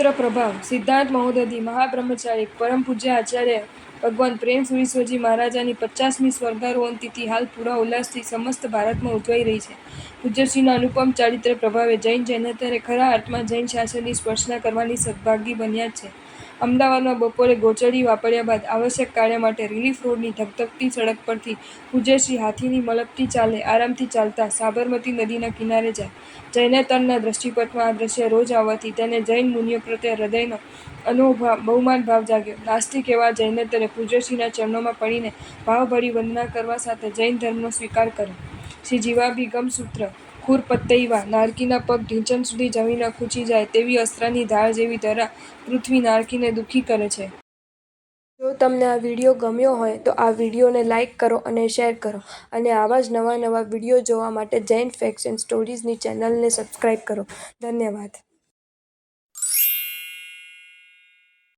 ચારિત્ર પ્રભાવ સિદ્ધાર્થ મહોદધિ મહાબ્રહ્મચારી પરમ પૂજ્ય આચાર્ય ભગવાન પ્રેમ સુરીશ્વરજી મહારાજાની 50મી સ્વર્ગારોહણ તિથિ હાલ પૂરા ઉલ્લાસથી સમસ્ત ભારતમાં ઉજવાઈ રહી છે. પૂજ્યશ્રીના અનુપમ ચારિત્ર પ્રભાવે જૈન જૈનેતરે ખરા અર્થમાં જૈન શાસનની સ્પર્શના કરવાની સદભાગી બન્યા છે. અમદાવાદમાં બપોરે ગોચડી વાપર્યા બાદ આવશ્યક કાર્ય માટે રિલીફ રોડની ધગધગતી સડક પરથી પૂજ્યશ્રી હાથીની મલપથી ચાલે આરામથી ચાલતા સાબરમતી નદીના કિનારે જાય. જૈનેતરના દૃષ્ટિપથમાં આ દ્રશ્ય રોજ આવવાથી તેને જૈન મુનિઓ પ્રત્યે હૃદયનો અનોભાવ બહુમાન ભાવ જાગ્યો. નાસ્તિક એવા જૈનેતરે પૂજ્યશ્રીના ચરણોમાં પડીને ભાવભરી વંદના કરવા સાથે જૈન ધર્મનો સ્વીકાર કર્યો. શ્રી જીવાભિગમ સૂત્ર ખૂરપત્તૈવા નારકીના પગ ઢીંચણ સુધી જમીનમાં ખૂંચી જાય તેવી અસ્ત્રાની ધાર જેવી ધરા પૃથ્વી નારકીને દુઃખી કરે છે. જો તમને આ વિડીયો ગમ્યો હોય તો આ વિડીયોને લાઇક કરો અને શેર કરો અને આવા જ નવા વિડીયો જોવા માટે જૈન ફેક્ટ્સ એન્ડ સ્ટોરીઝની ચેનલને સબસ્ક્રાઇબ કરો. ધન્યવાદ.